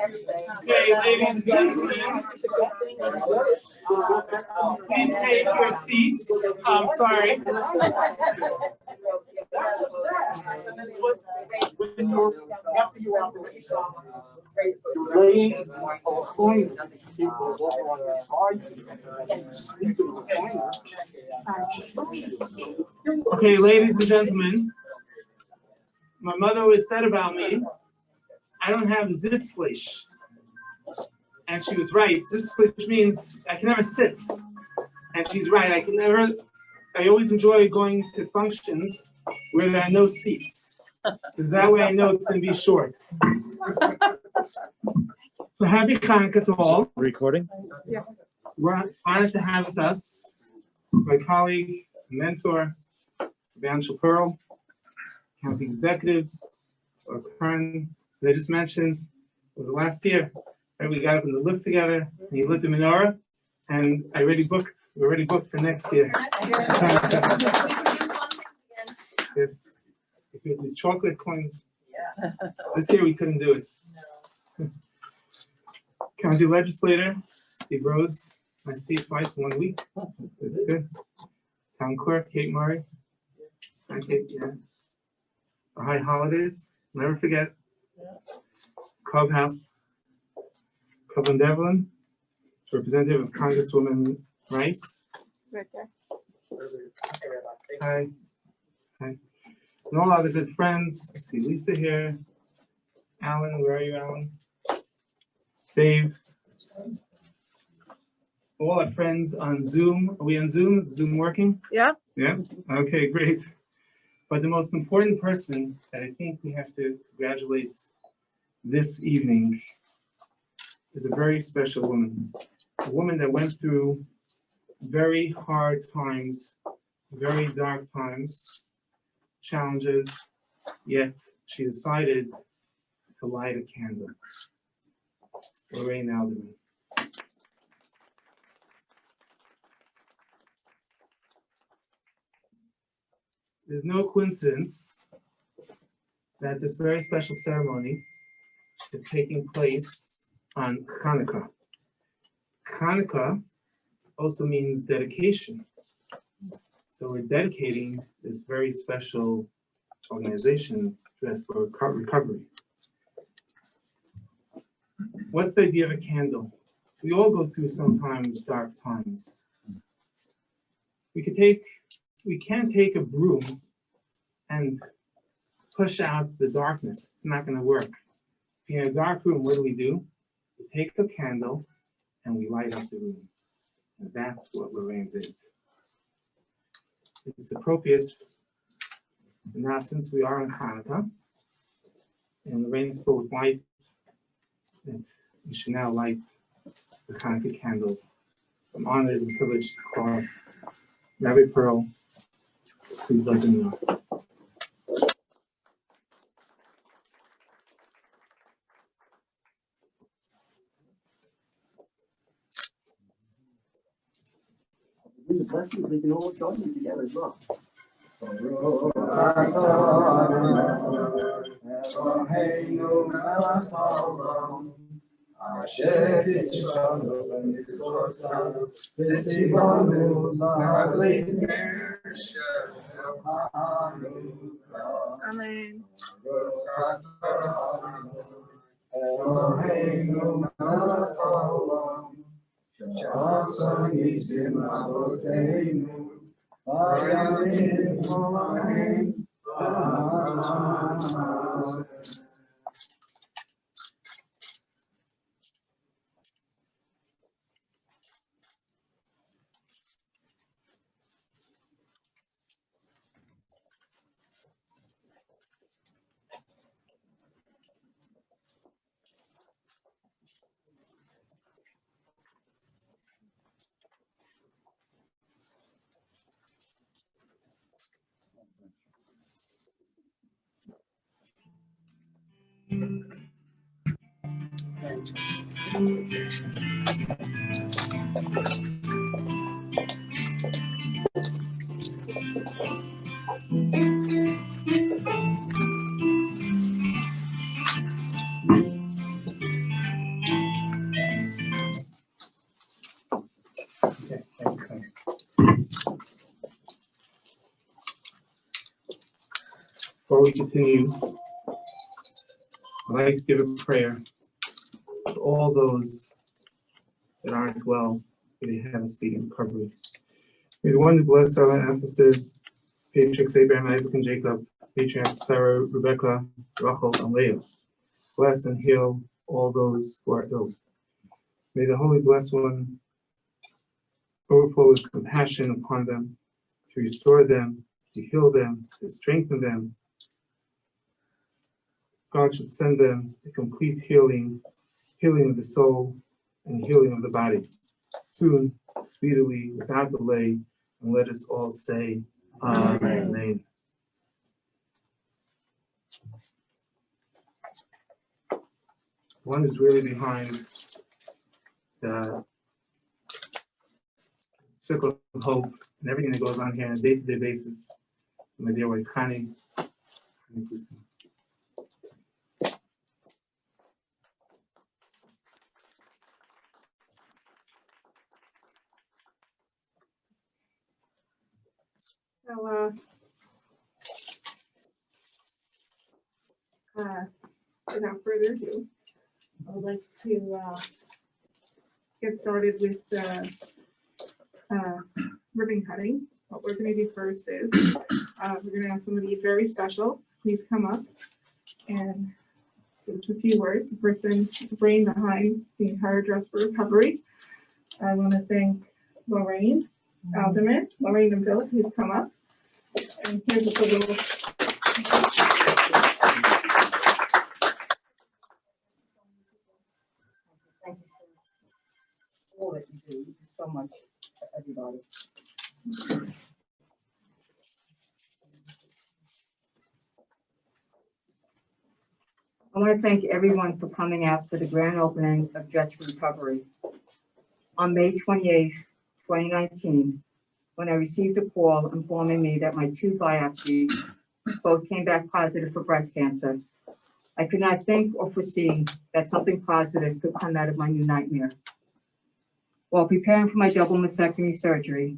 Okay, ladies and gentlemen, please take your seats. I'm sorry. When you're after your operation, you're laying or going to people walk on your side. Okay, ladies and gentlemen, my mother always said about me, I don't have Sitzfleisch. And she was right. Sitzfleisch means I can never sit. And she's right. I always enjoy going to functions where there are no seats. Because that way I know it's going to be short. So happy Hanukkah to all. Recording? Yeah. We're honored to have with us my colleague, mentor, Evangeline Pearl, county executive, or Kern, that I just mentioned, was the last year. Right, we got up in the lift together, and he lit the menorah, and we're already booked for next year. Yes, if you do chocolate coins, this year we couldn't do it. County legislator, Steve Rhodes, I see it twice in 1 week. That's good. Town clerk, Kate Murray. Hi, Kate, yeah. The high holidays, never forget. Clubhouse. Cleveland Devlin, representative of Congresswoman Rice. It's right there. Hi. Hi. And all other good friends. I see Lisa here. Alan, where are you, Alan? Dave. All our friends on Zoom. Are we on Zoom? Is Zoom working? Yeah. Yeah? Okay, great. But the most important person that I think we have to congratulate this evening is a very special woman. A woman that went through very hard times, very dark times, challenges, yet she decided to light a candle. Lorraine Alderman. There's no coincidence that this very special ceremony is taking place on Hanukkah. Hanukkah also means dedication. So we're dedicating this very special organization dressed for recovery. What's the idea of a candle? We all go through sometimes dark times. We can't take a broom and push out the darkness. It's not going to work. If you're in a dark room, what do? We take a candle and we light up the room. And that's what Lorraine did. It's appropriate now, since we are on Hanukkah and Lorraine's full with light, that we should now light the Hanukkah candles. I'm honored and privileged to call Rabbi Pearl. Please let them know. With the blessings, we can all join them together as well. Amen. Before we continue, I'd like to give a prayer for all those that aren't well, may they have a speedy recovery. May the one who bless our ancestors, patriarchs Abraham, Isaac, and Jacob, patriarchs Sarah, Rebecca, Rachel, and Leah, bless and heal all those who are ill. May the Holy Blessed One overflow with compassion upon them, to restore them, to heal them, to strengthen them. God should send them a complete healing of the soul and healing of the body, soon, speedily, without delay, and let us all say, Amen. One who's really behind the circle of hope and everything that goes on here on a day-to-day basis. My dear wife, Connie, please come. So, without further ado, I would like to get started with ribbon cutting. What we're going to do first is we're going to have somebody very special. Please come up and give us a few words. The person, the brain behind the entire Dress for Recovery. I want to thank Lorraine Alderman. Lorraine and Bill, please come up. And here's just a little. Thank you for all that you do. You do so much for everybody. I want to thank everyone for coming out for the grand opening of Dress for Recovery. On May 28, 2019, when I received a call informing me that my 2 biopsies both came back positive for breast cancer, I could not think or foresee that something positive could come out of my new nightmare. While preparing for my double mastectomy surgery,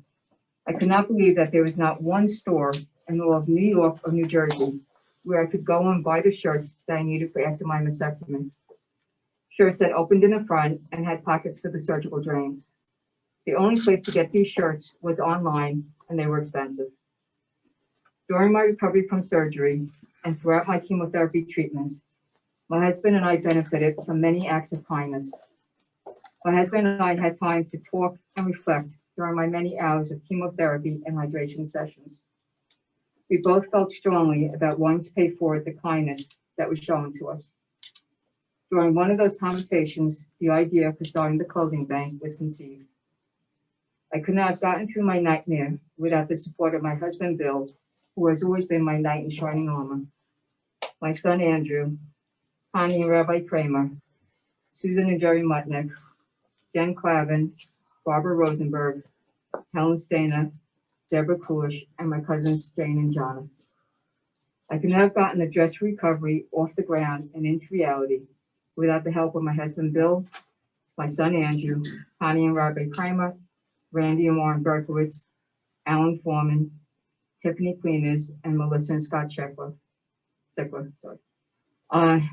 I could not believe that there was not one store in all of New York or New Jersey where I could go and buy the shirts that I needed for after my mastectomy. Shirts that opened in the front and had pockets for the surgical drains. The only place to get these shirts was online, and they were expensive. During my recovery from surgery and throughout my chemotherapy treatments, my husband and I benefited from many acts of kindness. My husband and I had time to talk and reflect during my many hours of chemotherapy and hydration sessions. We both felt strongly about wanting to pay forward the kindness that was shown to us. During one of those conversations, the idea for starting the clothing bank was conceived. I could not have gotten through my nightmare without the support of my husband, Bill, who has always been my knight in shining armor, my son, Andrew, Connie and Rabbi Kramer, Susan and Jerry Mutnick, Jen Clavin, Barbara Rosenberg, Helen Stainer, Deborah Kulish, and my cousins Jane and Jonna. I could not have gotten the Dress for Recovery off the ground and into reality without the help of my husband, Bill, my son, Andrew, Connie and Rabbi Kramer, Randy and Warren Berkowitz, Alan Foreman, Tiffany Cleaners, and Melissa and Scott Sickler.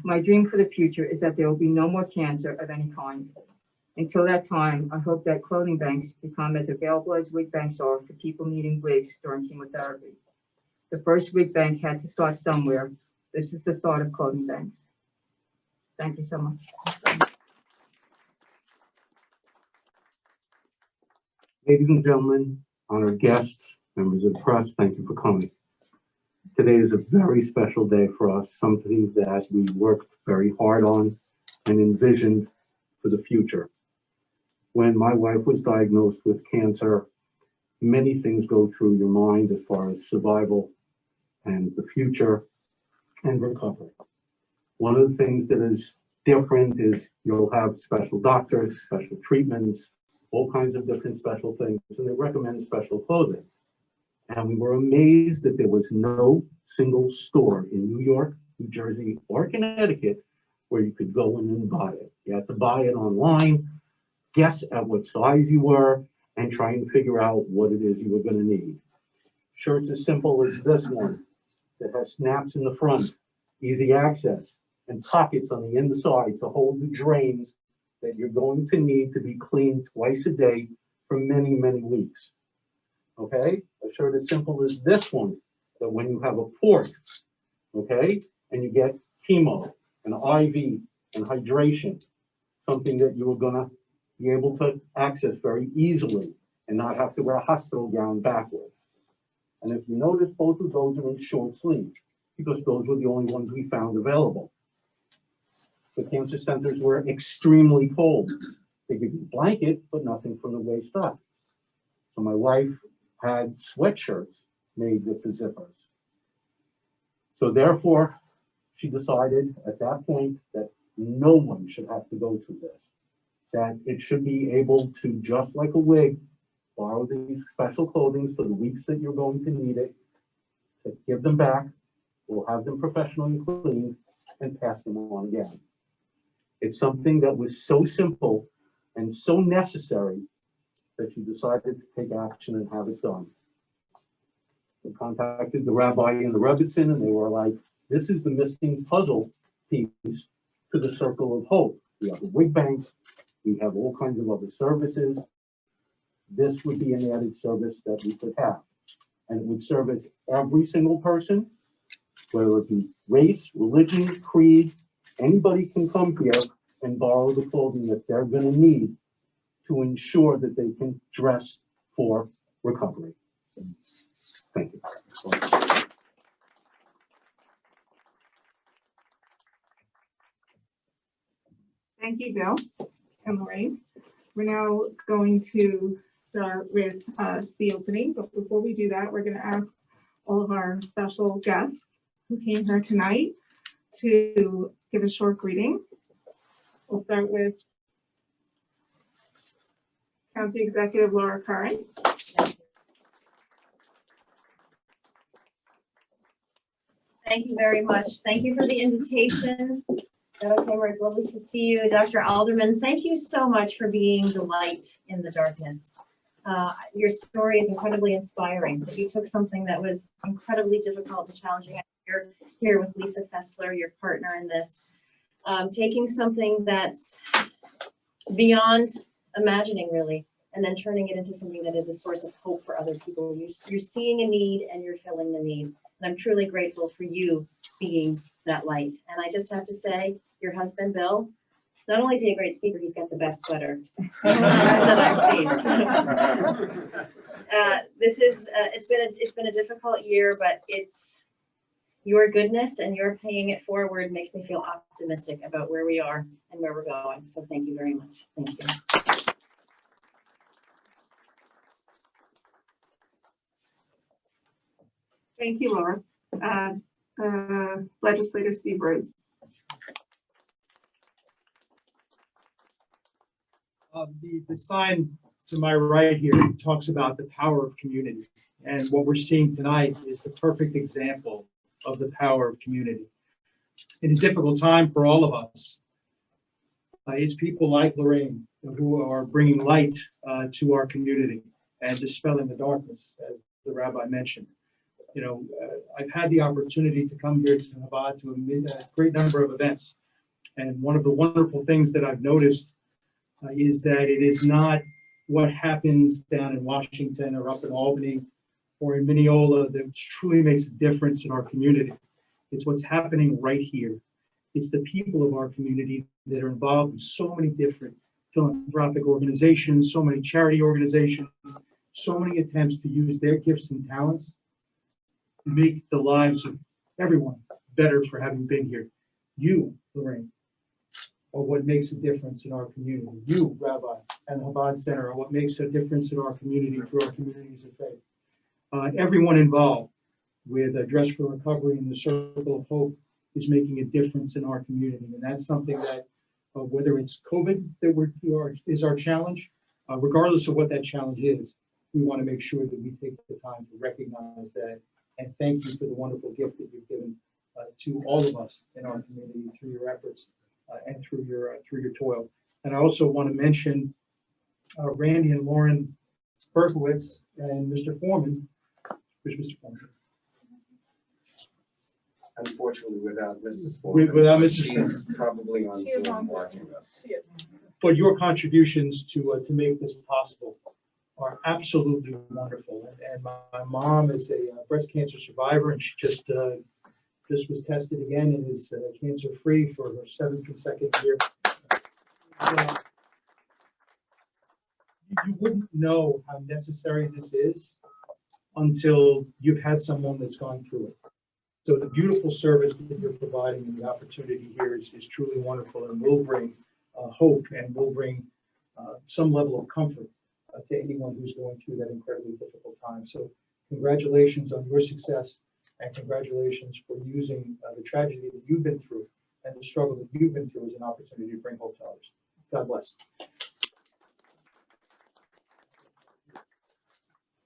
My dream for the future is that there will be no more cancer of any kind. Until that time, I hope that clothing banks become as available as wig banks are for people needing wigs during chemotherapy. The first wig bank had to start somewhere. This is the start of clothing banks. Thank you so much. Ladies and gentlemen, honored guests, members of the press, thank you for coming. Today is a very special day for us, something that we worked very hard on and envisioned for the future. When my wife was diagnosed with cancer, many things go through your mind as far as survival and the future and recovery. One of the things that is different is you'll have special doctors, special treatments, all kinds of different special things, and they recommend special clothing. And we were amazed that there was no single store in New York, New Jersey, or Connecticut where you could go in and buy it. You had to buy it online, guess at what size you were, and try and figure out what it is you were going to need. Shirts as simple as this one that has snaps in the front, easy access, and pockets on the inside to hold the drains that you're going to need to be cleaned twice a day for many, many weeks. Okay? A shirt as simple as this one, that when you have a port, okay, and you get chemo, an IV, and hydration, something that you are gonna be able to access very easily and not have to wear a hospital gown backwards. And if you notice, both of those are in short sleeve because those were the only ones we found available. The cancer centers were extremely cold. They give you a blanket, but nothing from the waist up. So my wife had sweatshirts made with the zippers. So therefore, she decided at that point that no one should have to go through this, that it should be able to, just like a wig, borrow these special clothing for the weeks that you're going to need it, to give them back, we'll have them professionally cleaned, and pass them on again. It's something that was so simple and so necessary that she decided to take action and have it done. They contacted the rabbi and the Rebbitzin, and they were like, this is the missing puzzle piece to the circle of hope. We have a wig bank, we have all kinds of other services. This would be an added service that we could have. And it would service every single person, whether it be race, religion, creed, anybody can come here and borrow the clothing that they're gonna need to ensure that they can dress for recovery. Thank you. Thank you, Bill and Lorraine. We're now going to start with the opening, but before we do that, we're going to ask all of our special guests who came here tonight to give a short greeting. We'll start with County Executive Laura Curran. Thank you very much. Thank you for the invitation. Dr. Tamer, it's lovely to see you. Dr. Alderman, thank you so much for being the light in the darkness. Your story is incredibly inspiring. You took something that was incredibly difficult and challenging. You're here with Lisa Fessler, your partner in this, taking something that's beyond imagining, really, and then turning it into something that is a source of hope for other people. You're seeing a need and you're filling the need. And I'm truly grateful for you being that light. And I just have to say, your husband, Bill, not only is he a great speaker, he's got the best sweater that I've seen. So, it's been a difficult year, but it's your goodness and your paying it forward makes me feel optimistic about where we are and where we're going. So thank you very much. Thank you. Thank you, Laura. Legislator Steve Rhodes. The sign to my right here talks about the power of community. And what we're seeing tonight is the perfect example of the power of community. In a difficult time for all of us, it's people like Lorraine who are bringing light to our community and dispelling the darkness, as the rabbi mentioned. You know, I've had the opportunity to come here to Chabad to a great number of events. And one of the wonderful things that I've noticed is that it is not what happens down in Washington or up in Albany or in Mineola that truly makes a difference in our community. It's what's happening right here. It's the people of our community that are involved in so many different philanthropic organizations, so many charity organizations, so many attempts to use their gifts and talents to make the lives of everyone better for having been here. You, Lorraine, are what makes a difference in our community. You, Rabbi, and the Chabad Center are what makes a difference in our community through our communities of faith. Everyone involved with Dress for Recovery and the Circle of Hope is making a difference in our community. And that's something that, whether it's COVID that is our challenge, regardless of what that challenge is, we want to make sure that we take the time to recognize that and thank you for the wonderful gift that you've given to all of us in our community through your efforts and through your toil. And I also want to mention Randy and Lauren Berkowitz and Mr. Foreman. Where's Mr. Foreman? unfortunately without Mrs. With- Foreman. without but Mrs. She's probably on She is Zoom on Zoom. watching us. She is. But your contributions to make this possible are absolutely wonderful. And my mom is a breast cancer survivor, and she just was tested again and is cancer-free for her 7th consecutive year. You wouldn't know how necessary this is until you've had someone that's gone through it. So the beautiful service that you're providing and the opportunity here is truly wonderful, and will bring hope, and will bring some level of comfort to anyone who's going through that incredibly difficult time. So congratulations on your success, and congratulations for using the tragedy that you've been through and the struggle that you've been through as an opportunity to bring hope to others. God bless.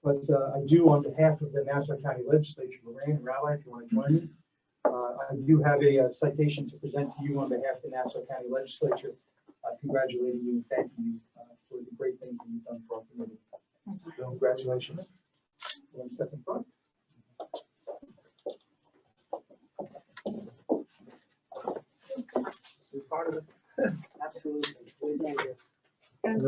But I do, on behalf of the Nassau County Legislature, Lorraine and Rabbi, if you want to join me, I do have a citation to present to you on behalf of the Nassau County Legislature, congratulating you and thanking you for the great things that you've done for our community. So congratulations. One step in front. You're part of this. Absolutely. Where's Andrew? Thank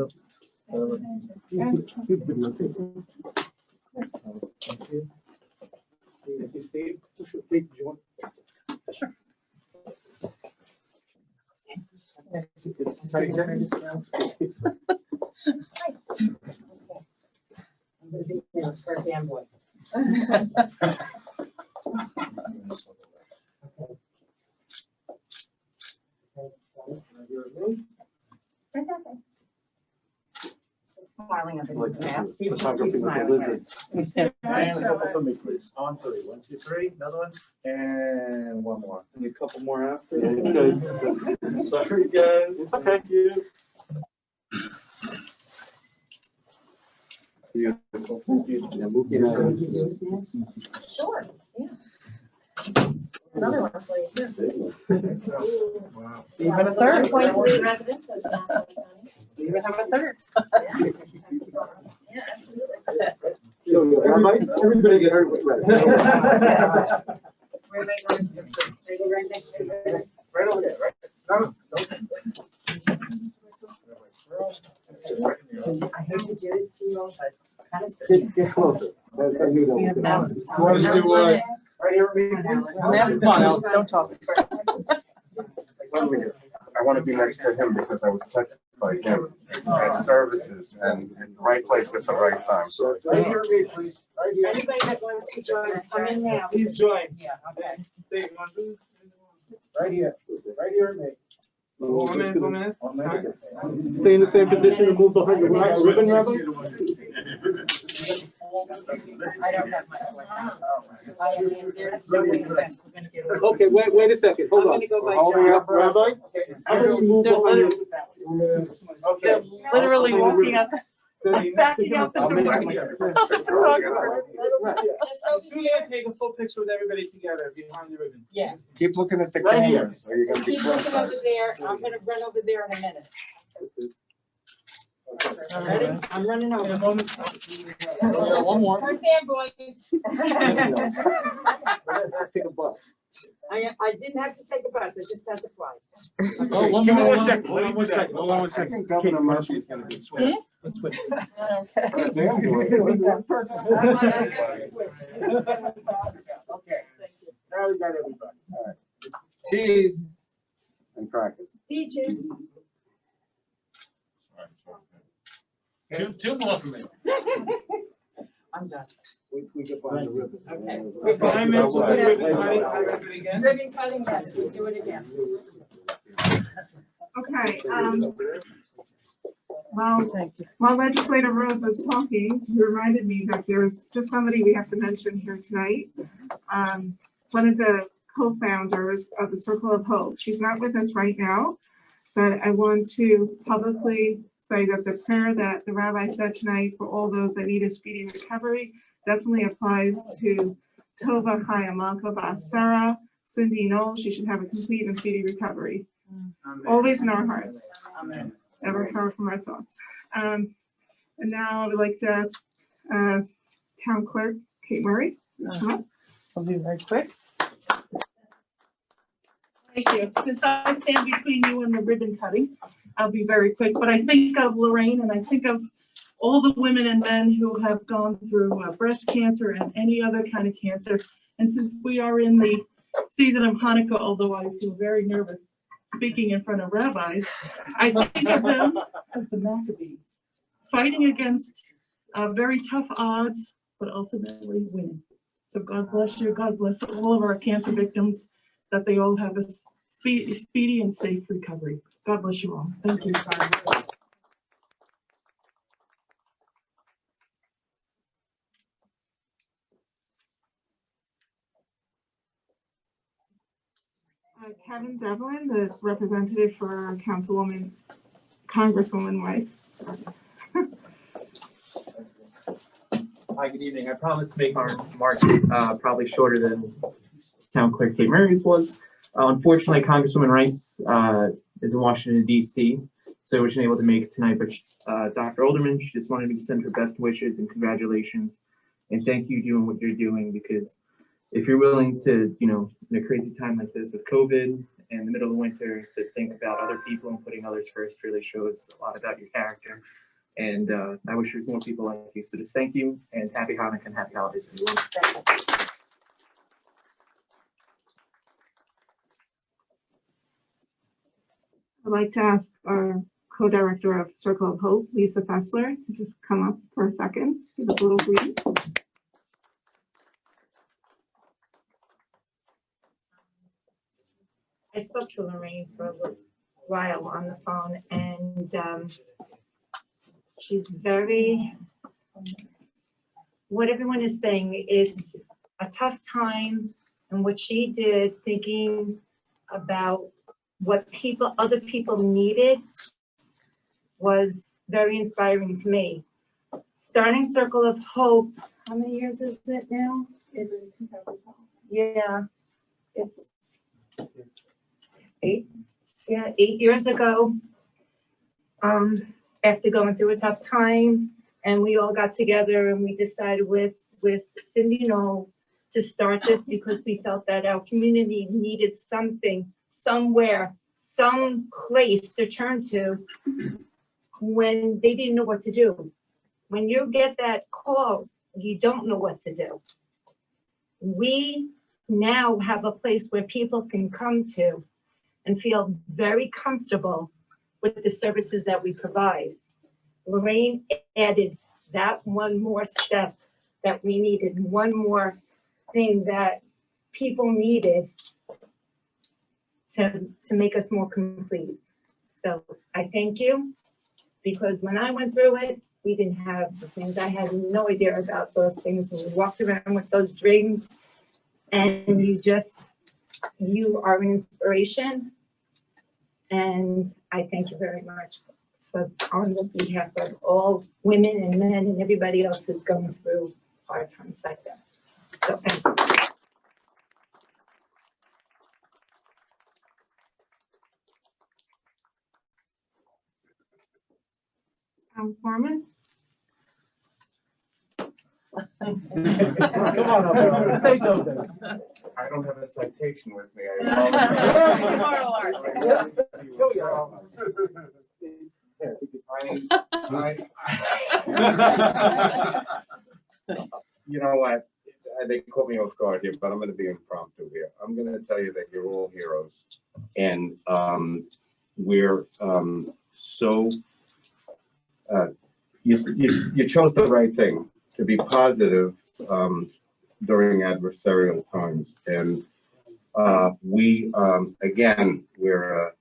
you, Steve. I'm gonna be your first fanboy. Smiling under the mask. Keep smiling, yes. And a couple for me, please. On 3. 1, 2, 3. Another one. And one more. And a couple more after. Sorry, guys. It's okay. Thank you. Beautiful. Thank you. Yeah, move your- Sure, yeah. Another one for you. Wow. Even a third. Point three residents of Nassau County. You even have a third. Yeah, absolutely. Everybody get hurt. Where are they going? They go right next to this. Right over there, right? No, I hate to do this to you all, but kind of. Get closer. That's how you We have know. masks. You want us to, Right here, me. Masks on, don't talk. I want to be next to him because I was touched by him at services and in the right place at the right time. So right here, me, please. Right here. Anybody that wants to join, come in now. Please join. Yeah, okay. Right here. Right here, me. 1 minute, 1 minute. Stay in the same position and move behind the ribbon, Rabbi? I don't have my. There's no way in that we're gonna get over. Okay, wait a second, hold I'm on. gonna go by Holding John. up, Rabbi? How about you move behind your? Okay. Literally walking out, Backing out the I'll make door. Take a full picture with everybody together behind the ribbon. Yeah. Keep looking at the Right here. cameras, or you're gonna be Keep looking cross-eyed. over there, I'm gonna run over there in a minute. Ready? I'm running over. one more. Her fanboy. Take a bus. I didn't have to take a bus, I just had to fly. Oh, one Give me more, one second. hold on 1 second, hold on 1 I second. think Governor Murphy's gonna be switched. Let's switch. Damn boy. Okay. Now we got everybody. All right. Cheese and crackers. Peaches. Two more for me. I'm done. We get behind the ribbon. Okay. 5 minutes with the ribbon cutting. Have ribbon again. Ribbon cutting, yes, we'll do it again. Okay, while Legislator Rose was talking, you reminded me that there's just somebody we have to mention here tonight. One of the co-founders of the Circle of Hope. She's not with us right now, but I want to publicly say that the prayer that the rabbi said tonight for all those that need a speedy recovery definitely applies to Tova Chaya Malka Basara, Cindy Knoll. She should have a complete and speedy recovery. Always in our hearts. Amen. Never far from our thoughts. And now I would like to ask Town Clerk Kate Murray. to come up. I'll be very quick. Thank you. Since I stand between you and the ribbon cutting, I'll be very quick, but I think of Lorraine and I think of all the women and men who have gone through breast cancer and any other kind of cancer. And since we are in the season of Hanukkah, although I feel very nervous speaking in front of rabbis, I think of them as the Maccabees, fighting against very tough odds, but ultimately winning. So God bless you. God bless all of our cancer victims, that they all have a speedy and safe recovery. God bless you all. Thank you. Kevin Devlin, the representative for Councilwoman, Congresswoman Weiss. Hi, good evening. I promised to make our remarks probably shorter than Town Clerk Kate Murray's was. Unfortunately, Congresswoman Rice is in Washington, D.C., so I wasn't able to make it tonight, but Dr. Alderman, she just wanted me to send her best wishes and congratulations. And thank you doing what you're doing, because if you're willing to, in a crazy time like this with COVID and the middle of winter, to think about other people and putting others first really shows a lot about your character. And I wish there's more people like you. So just thank you, and happy Hanukkah and happy holidays, everyone. I'd like to ask our co-director of Circle of Hope, Lisa Fessler, to just come up for a second, give us a little brief. I spoke to Lorraine for a little while on the phone, and she's very, what everyone is saying is a tough time, and what she did, thinking about what other people needed, was very inspiring to me. Starting Circle of Hope, how many years is it now? It's 8 years ago, after going through a tough time, and we all got together and we decided with Cindy Knoll to start this, because we felt that our community needed something, somewhere, some place to turn to when they didn't know what to do. When you get that call, you don't know what to do. We now have a place where people can come to and feel very comfortable with the services that we provide. Lorraine added that one more step that we needed, one more thing that people needed to make us more complete. So I thank you, because when I went through it, we didn't have the things. I had no idea about those things, and we walked around with those dreams, and you are an inspiration. And I thank you very much on behalf of all women and men and everybody else who's going through hard times like that. So thank you. Foreman? Come on, Alderman, say something. I don't have a citation with me. Tomorrow ours. You know what? They caught me off guard here, but I'm going to be impromptu here. I'm going to tell you that you're all heroes, and we're so. You chose the right thing, to be positive during adversarial times, and we again, we're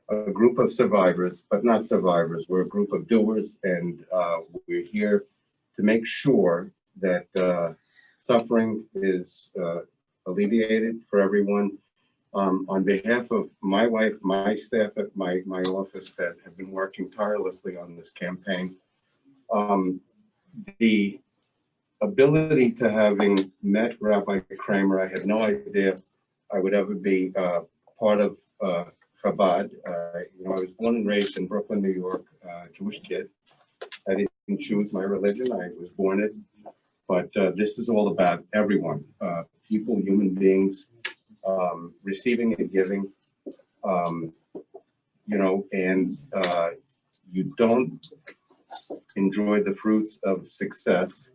a group of survivors, but not survivors. We're a group of doers, and we're here to make sure that suffering is alleviated for everyone. On behalf of my wife, my staff at my office that have been working tirelessly on this campaign, the ability to having met Rabbi Kramer, I had no idea I would ever be part of Chabad. I was born and raised in Brooklyn, New York, Jewish kid. I didn't choose my religion, I was born it. But this is all about everyone, people, human beings, receiving and giving. and you don't enjoy the fruits of success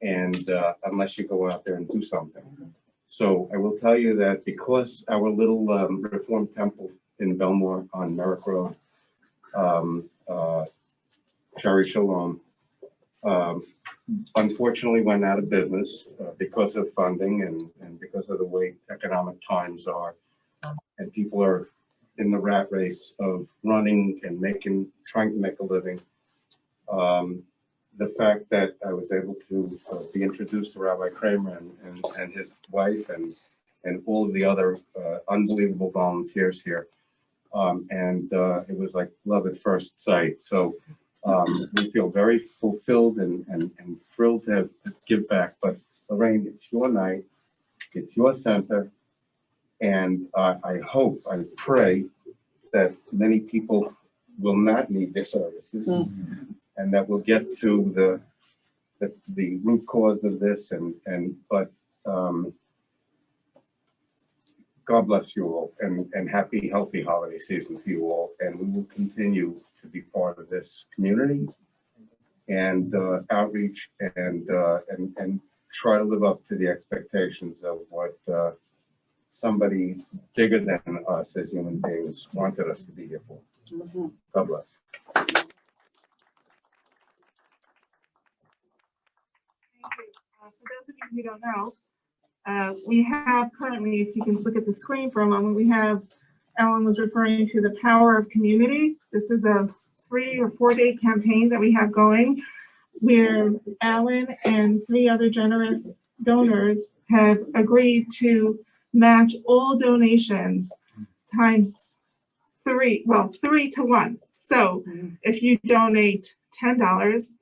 and unless you go out there and do something. So I will tell you that because our little Reformed temple in Belmore on Merrick Road, Shari Shalom, unfortunately went out of business because of funding and because of the way economic times are. And people are in the rat race of running and trying to make a living. The fact that I was able to be introduced to Rabbi Kramer and his wife and all of the other unbelievable volunteers here. It was like love at first sight. So we feel very fulfilled and thrilled to give back. But Lorraine, it's your night, it's your center. And I hope, I pray that many people will not need their services. And that we'll get to the root cause of this but God bless you all and happy, healthy holiday season to you all. And we will continue to be part of this community and outreach and try to live up to the expectations of what somebody bigger than us as human beings wanted us to be here for. God bless. For those of you who don't know, we have currently, if you can look at the screen for a moment, we have, Ellen was referring to the power of community. This is a 3 or 4 day campaign that we have going where Alan and 3 other generous donors have agreed to match all donations times 3 to 1. So if you donate $10,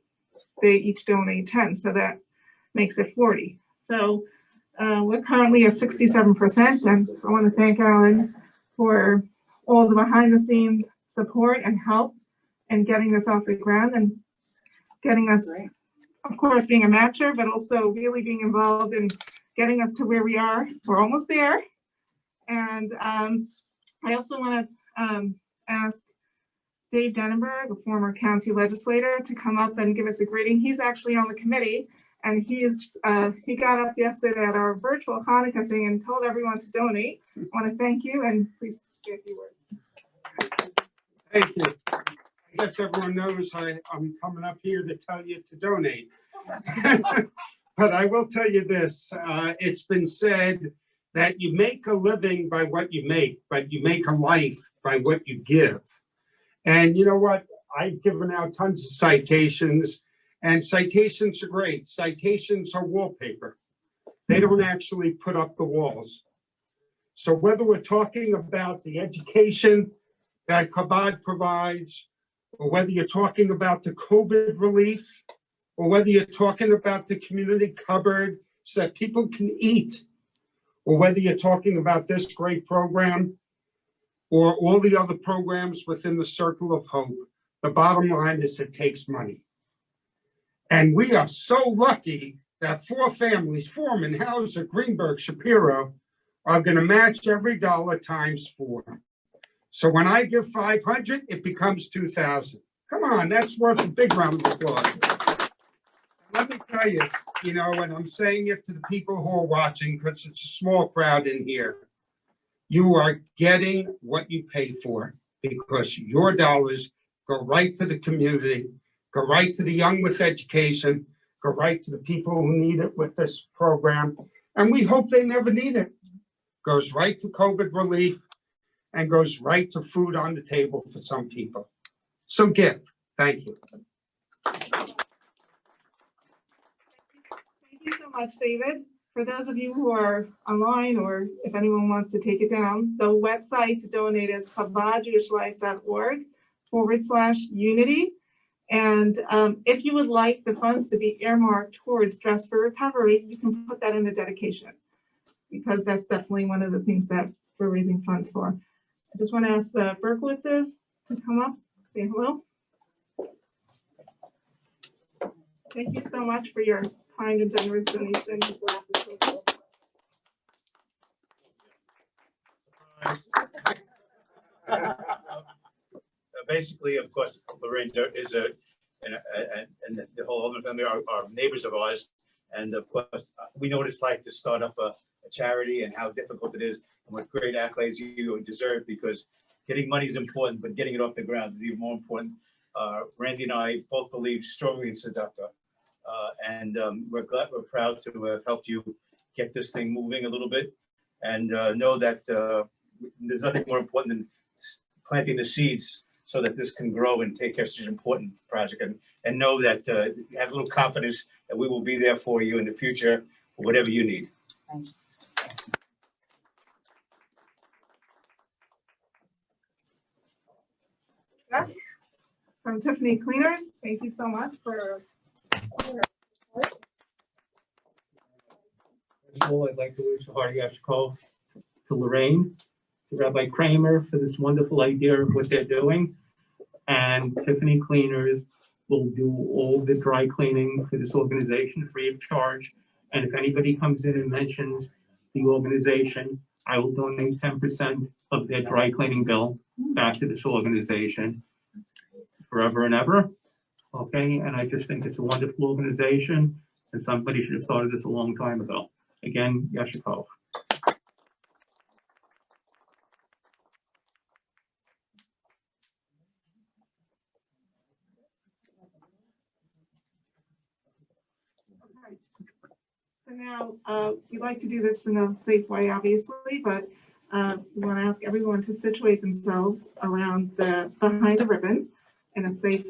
they each donate 10. So that makes it 40. So we're currently at 67%, and I want to thank Alan for all the behind the scenes support and help and getting this off the ground and getting us, of course, being a matcher, but also really being involved in getting us to where we are. We're almost there. And I also want to ask Dave Denenberg, a former county legislator, to come up and give us a greeting. He's actually on the committee. And he got up yesterday at our virtual Hanukkah thing and told everyone to donate. I want to thank you, and please say a few words. Thank you. I guess everyone knows I'm coming up here to tell you to donate. But I will tell you this, it's been said that you make a living by what you make, but you make a life by what you give. And you know what? I've given out tons of citations. And citations are great. Citations are wallpaper. They don't actually put up the walls. So whether we're talking about the education that Chabad provides, or whether you're talking about the COVID relief, or whether you're talking about the community cupboard so that people can eat, or whether you're talking about this great program, or all the other programs within the Circle of Hope, the bottom line is it takes money. And we are so lucky that 4 families, Foreman, Hauser, Greenberg, Shapiro, are going to match every dollar times 4. So when I give 500, it becomes 2,000. Come on, that's worth a big round of applause. Let me tell you, and I'm saying it to the people who are watching because it's a small crowd in here, you are getting what you pay for because your dollars go right to the community, go right to the young with education, go right to the people who need it with this program. And we hope they never need it. Goes right to COVID relief and goes right to food on the table for some people. So give. Thank you. Thank you so much, David. For those of you who are online, or if anyone wants to take it down, the website to donate is chabadjewishlife.org/unity. And if you would like the funds to be earmarked towards Dress for Recovery, you can put that in the dedication, because that's definitely one of the things that we're raising funds for. I just want to ask the Berkowitzes to come up, say hello. Thank you so much for your kind and generous donation. basically, of course, Lorraine is and the whole Holman family are neighbors of ours. And of course, we know what it's like to start up a charity and how difficult it is and what great accolades you deserve, because getting money is important, but getting it off the ground is even more important. Randy and I both believe strongly in Tzedakah. And we're proud to have helped you get this thing moving a little bit, and know that there's nothing more important than planting the seeds so that this can grow and take care of such an important project, and know that you have a little confidence that we will be there for you in the future for whatever you need. Thank you. From Tiffany Cleaners, thank you so much for. First of all, I'd like to wish a hearty Yashkov to Lorraine, to Rabbi Kramer for this wonderful idea of what they're doing. And Tiffany Cleaners will do all the dry cleaning for this organization free of charge. And if anybody comes in and mentions the organization, I will donate 10% of their dry cleaning bill back to this organization forever and ever. Okay, and I just think it's a wonderful organization, and somebody should have started this a long time ago. Again, Yashikov. So now, we like to do this in a safe way, obviously, but we want to ask everyone to situate themselves around behind the ribbon in a safe,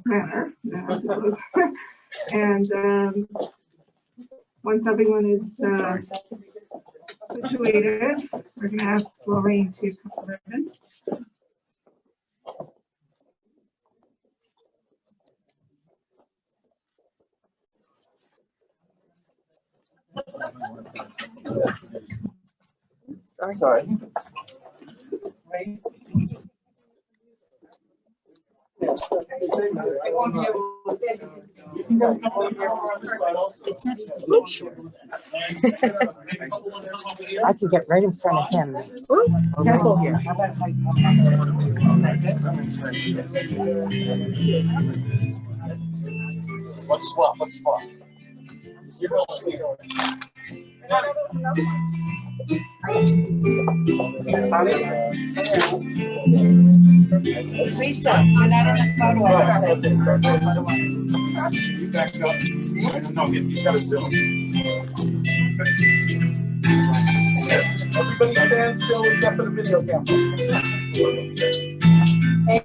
manner. And once everyone is situated, we're going to ask Lorraine to cut the ribbon. Sorry. It's not easy to be sure. I can get right in front of him. Careful here. Let's swap. Lisa, you're not in the photo. You back up. No, you gotta zoom. Everybody stand still except for the video camera. Hey,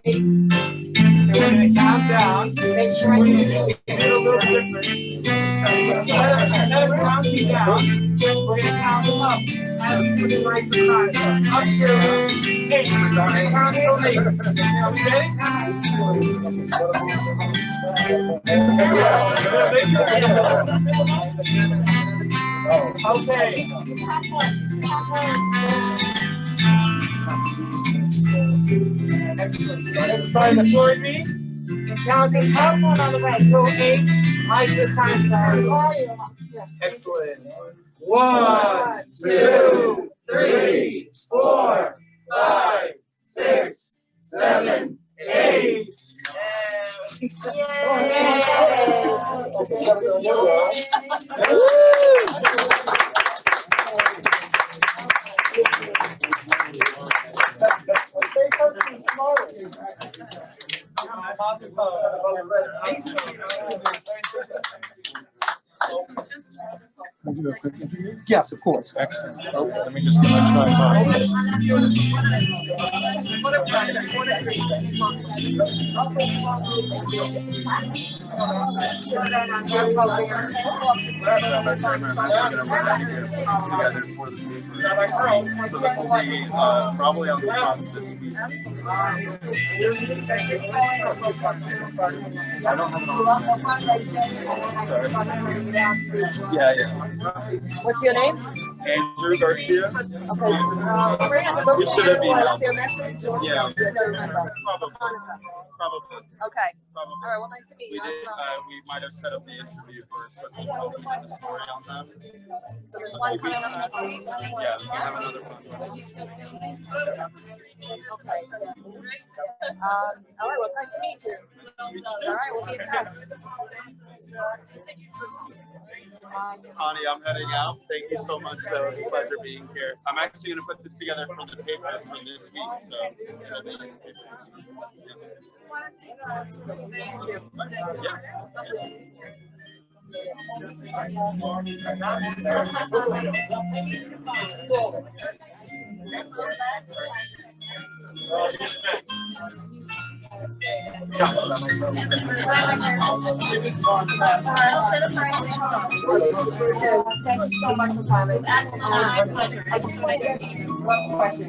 We're gonna count down. make sure you see it. A little different. Instead of counting down, we're gonna count them up. As the right to time. Up to 8. Count till 8. Are we ready? Okay. Excellent. Everybody to join me and count the top one on the right. So 8. I get time to excellent. 1, 2, 3, 4, 5, 6, 7, 8. Yes, of course. Excellent. Okay, let me just get my tripod. Together for the paper. So this will be probably on the front this week. I don't have it on. Yeah. What's your name? Andrew Garcia. Okay. You should have emailed. left your message? Yeah. I don't remember. Probably. Okay. All right. Well, nice to meet you. we might have set up the interview for such a opening on the story on them. So there's one coming up next week? Yeah, we have another one. All right, well, it's nice to meet you. All right, we'll be in touch. Connie, I'm heading out. Thank you so much. That was a pleasure being here. I'm actually going to put this together for the paper for this week. So it'll be in the paper. Want to see us? Thank you. Thank you so much for coming. I just want to ask you one question.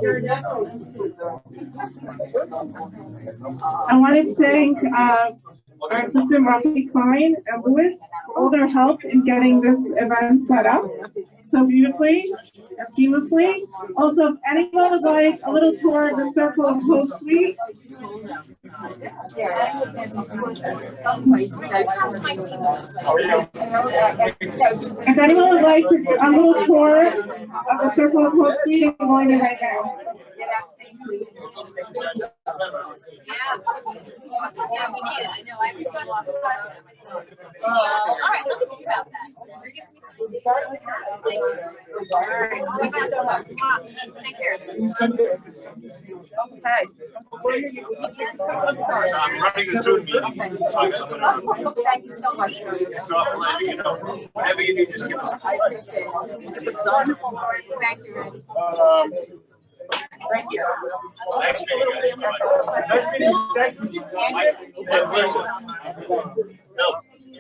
You're definitely. I want to thank our assistant Rocky Klein and Lewis for all their help in getting this event set up so beautifully and seamlessly. Also, if anyone would like a little tour of the Circle of Hope Suite. If anyone would like a little tour of the Circle of Hope Suite, I'm going there right now. Yeah, we need it. I know. I've been trying to myself. All right, let me think about that. You're giving me something. Thank you. All right. Thank you so much. Take care. I'm running a Zoom meeting. Thank you so much. So I'm letting you know. Whatever you need, just give us a call. I appreciate it. Thank you. Right here. Nice meeting you. Nice meeting you. Thank you. My pleasure. No,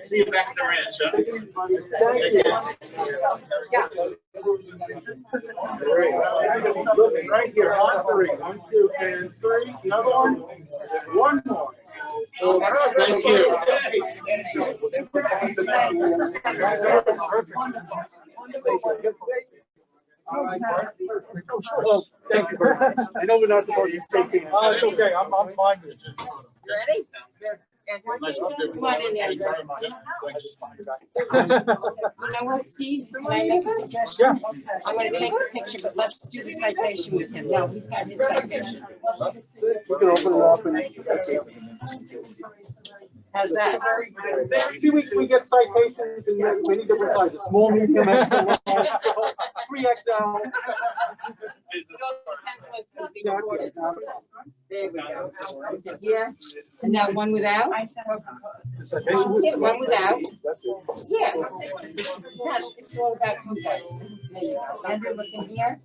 see you back at the ranch. Huh? Take care. Right here, on three. 1, 2, and 3. Another one. One more. Thank you. Well, thank you. I know we're not supposed to take things. Oh, it's okay. I'm fine with it. You ready? Come on in there. You know what, Steve? Can I make a suggestion? I'm gonna take the picture, but let's do the citation with him. No, he's got his citation. We can open it up and. How's that? See, we get citations in many different sizes, small, medium, extra, 3XL. There we go. Yeah. And now one without? One without? Yeah. It's all about consent. Andrew, looking here.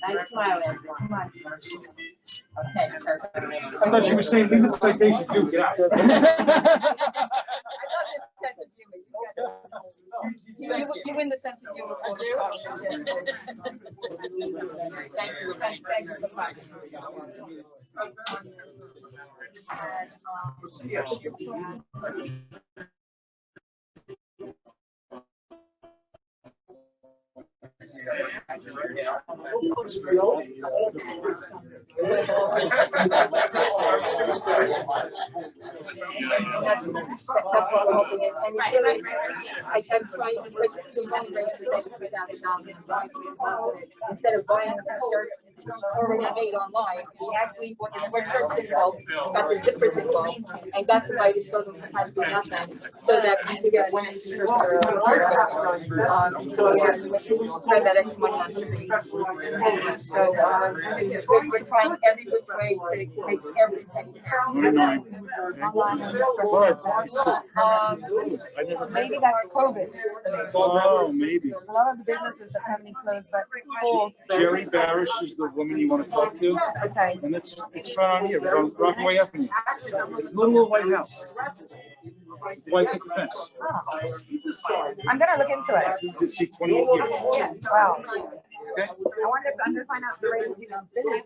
Nice smile, Andrew. Come on. Okay, perfect. I thought you were saying, leave the citation, you get out. I love this sense of humor. You win the sense of humor. I do. Thank you. Thank you so much. Instead of buying some shirts already made online, we actually put the shirts involved, got the zippers involved, and got somebody to sew them for $1 so that we could get women's shirts spend that extra money on shipping. So we're trying every which way to make every penny count. Maybe that's COVID. Oh, maybe. A lot of the businesses are permanently closed, but full. Jerry Barish is the woman you want to talk to. Okay. And it's right on here, on Rockaway Avenue. It's a little White House. White picket fence. I'm gonna look into it. Did see 28 years. Wow. Okay. I wonder if I'm gonna find out the ratings even finished.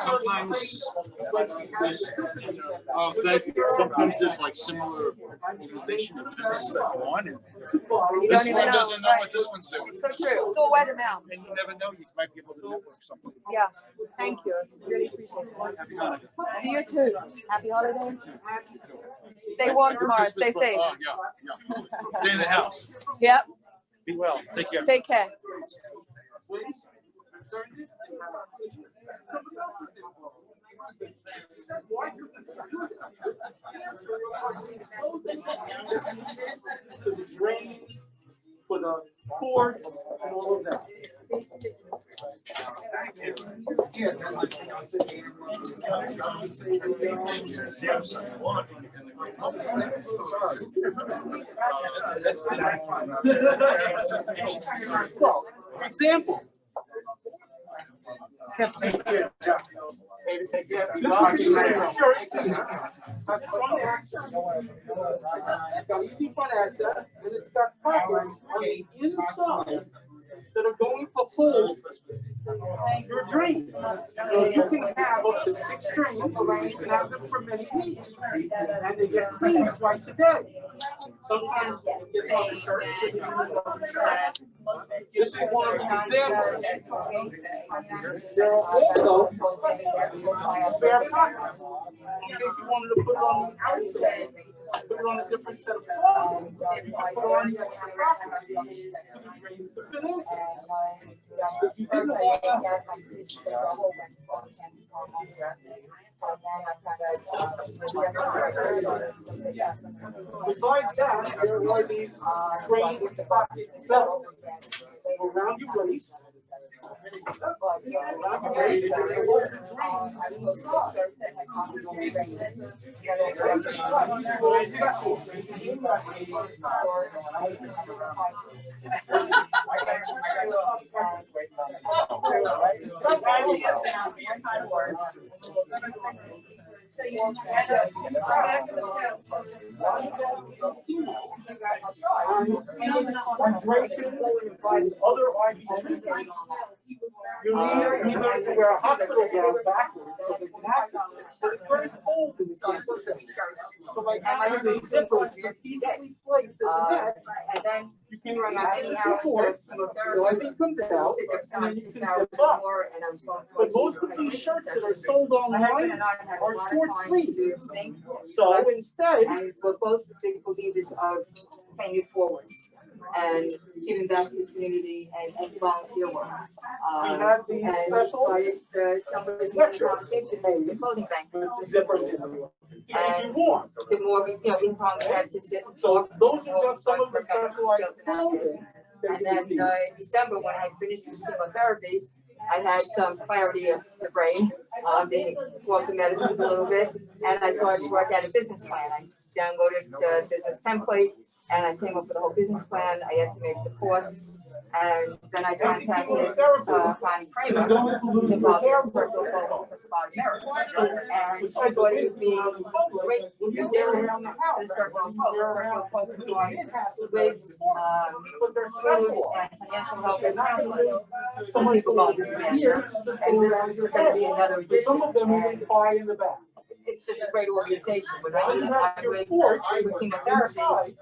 Sometimes, thank you. Sometimes there's like similar organizations or businesses that go on, and You this don't even one know. doesn't know Right. what this one's doing. It's so true. It's all word of mouth. And you never know, you might be able to network something. Yeah. Thank you. Really appreciate it. To you too. Happy holidays. Stay warm tomorrow. Stay safe. Oh, yeah. Stay in the house. Yep. Be well. Take care. Take care. For the court and all of that. Well, for example. Got easy front access, and it's got pockets on the inside that are going to hold your drains. So you can have up to 6 drains, you can have them for many weeks, and they get cleaned twice a day. Sometimes it gets on the surface. This is one of the examples. There are also spare pockets in case you wanted to put it on the outside. Put it on a different set of clothing. Put it on the extra pockets. For the drains to fit into. If you didn't want besides that, there are these drain pocket belts around your waist. You need either to wear a hospital gown backwards so they can access it, but it's very cold in this area. So by having these zippers strategically placed in the neck, And then you can during my access 8 your hours cord, of chemotherapy, so everything comes out, and then you can zip up. and I was going through. But most of these shirts that are sold My husband online and I had a are lot of short time sleeve. to think, So instead, and we're both big believers of paying it forward and giving back to the community and volunteer work. we have these And special so somebody's conversation made the clothing bank. zippers in them. If you want. The more we, in time we had to sit and So talk. those are just some of the specialized clothing. And then in December, when I finished with chemotherapy, I had some clarity of the brain, being off the medicines a little bit, and I started to work out a business plan. I downloaded the business template, and I came up with a whole business plan. I estimated the cost, and then I contacted Connie Kramer, who's involved in Circle about Merrick. And she thought it would be a great addition to the Circle of Hope. Circle of Hope provides wigs, food, and financial help and counseling. Some people go to cancer, and this is going to be another addition. Some of them even fly in the back. It's just a great organization. When I You did have my your with porch chemotherapy, inside.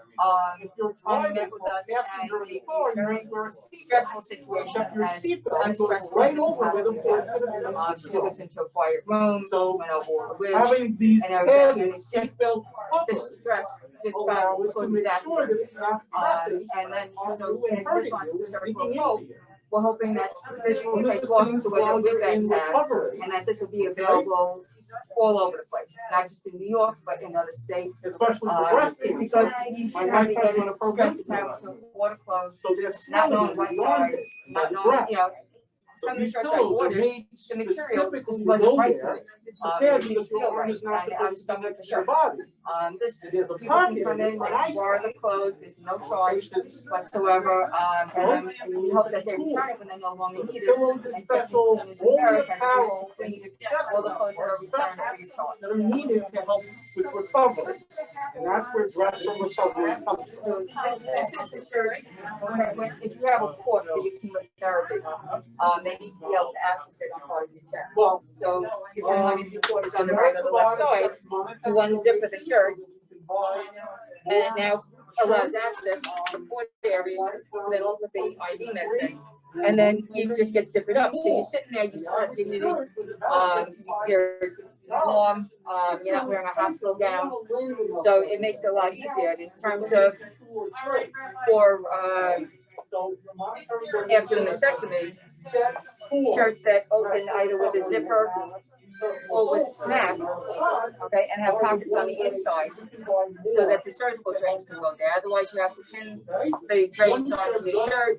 If you're Tony driving met with us and passenger in we the car, you very need to wear a seatbelt. stressful situation Check your as seatbelt. unstressful Right as over where the possible. porch is gonna be. She took us into a quiet room, So went over all the wigs, having these and everything, and padded it's just seatbelt the covers stress, this allow guy us to was make that. sure that it's not pressing And then, on so you and in hurting response to you the and Circle leaking of into Hope, you. we're hoping that this will take off the way the wig bags have, Recovery, and that this will be available all over the place, not just in New York, but in other states. especially for breast cancer. Because you My should have wife to has get one it of her stressed breast out to water clothes, So they're not smelling knowing what size, not knowing, you know, some of the shirts I ordered, the material just wasn't right for me. It didn't feel right, and I was stuck with the shirt. This, There's a people can pocket come in, in they it, can borrow the clothes, there's no charge whatsoever, and we hope that they return it when they no longer need it. Pillows and And special Tiffany is only America, apparel so you can all the clothes that are returned free of charge. that are needed to help with recovery. And that's where breast from recovery comes from. So this is the shirt, if you have a port for your chemotherapy, chemotherapy, they need to be able to access it on part of your check. So you can only do quarters on the right or the left side, you unzip of the shirt, and it now allows access to 4 areas that will put the IV meds in. And then you just get zip it up. So you're sitting there, you still have dignity, you're warm, you're not wearing a hospital gown. So it makes it a lot easier. And in terms of for after the mastectomy, shirts that open either with a zipper or with a snap, okay, and have pockets on the inside so that the surgical drains can go there. Otherwise, you have to pin the drains onto the shirt.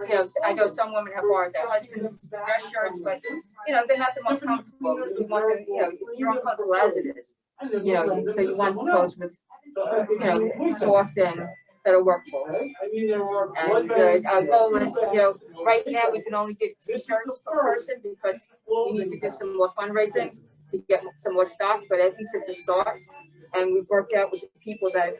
You know, I know some women have borrowed their husband's dress shirts, but you know they're not the most comfortable. You want them, you know, you're uncomfortable as it is. You know, so you want clothes with, you know, soft and that are workable. And our goal is, you know, right now we can only give 2 shirts per person because we need to do some more fundraising to get some more stock, but at least it's a start. And we've worked out with the people that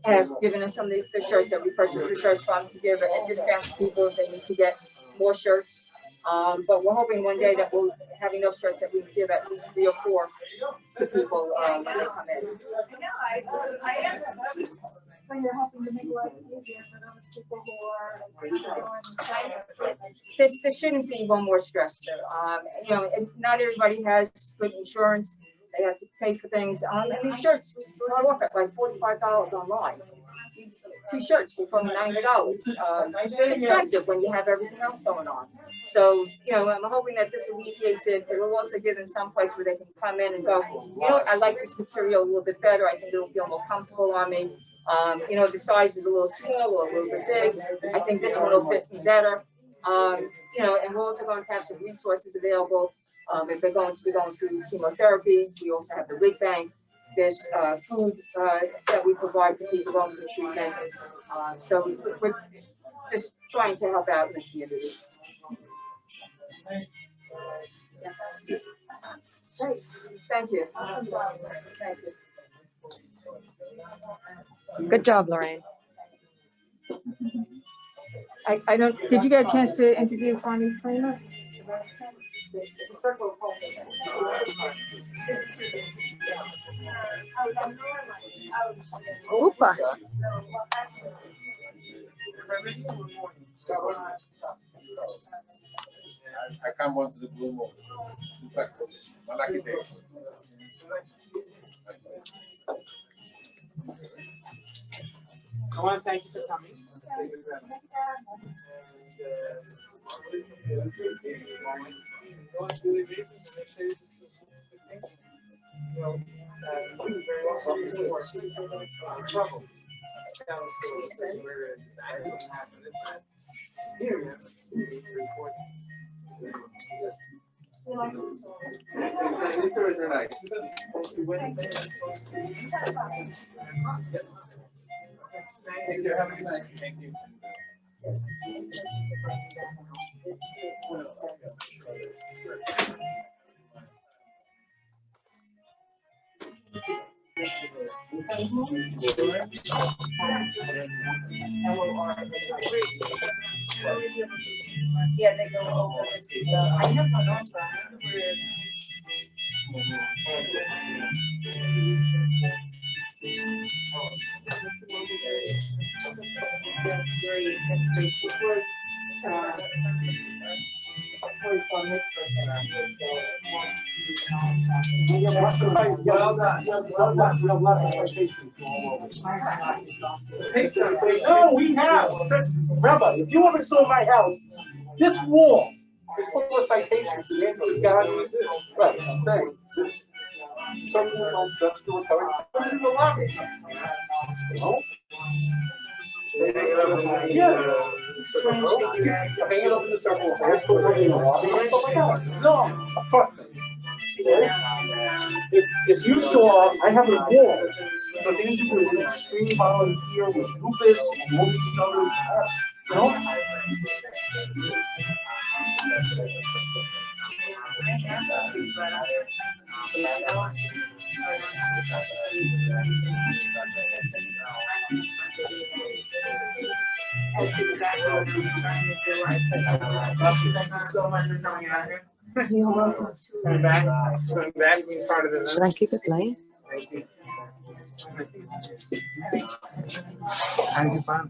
have given us some of the shirts that we purchased the shirts from to give a discount to people if they need to get more shirts. But we're hoping one day that we'll have enough shirts that we can give at least 3 or 4 to people when they come in. So you're helping to make life easier for those people who are. This shouldn't be one more stressor. You know, not everybody has good insurance. They have to pay for things. And these shirts start off at like $45 online. 2 shirts for $90. It's expensive when you have everything else going on. So, you know, I'm hoping that this alleviates it. It will also give them some place where they can come in and go, you know, I like this material a little bit better. I think it'll feel more comfortable on me. You know, the size is a little small or a little bit big. I think this one will fit me better. You know, and we're also going to have some resources available. If they're going to be going through chemotherapy, we also have the wig bank. There's food that we provide for people going through treatment. So we're just trying to help out in the community. Great. Thank you. Thank you. Good job, Lorraine. I don't, did you get a chance to interview Connie Freeman? Oopa. I come onto the blue moon. My lucky day. I want to thank you for coming. Thank you. Have a good night. Thank you. Yeah, they go over. I have my own side. That's great. That's great. Well done. No, we have. Remember, if you ever saw my house, this wall is full of citations. The answer is God. Right, I'm saying. Something like that's to recover. Put it in the lobby. You know? Yeah. Hang it up in the circle. No, trust me. If you saw, I have a wall, but these people are extreme volunteer with lupus and all these other, you know? as to the background of your life. Thank you so much for coming out here. You're welcome. Coming back, being part of the event. Should I keep it playing? Thank you. How did you find?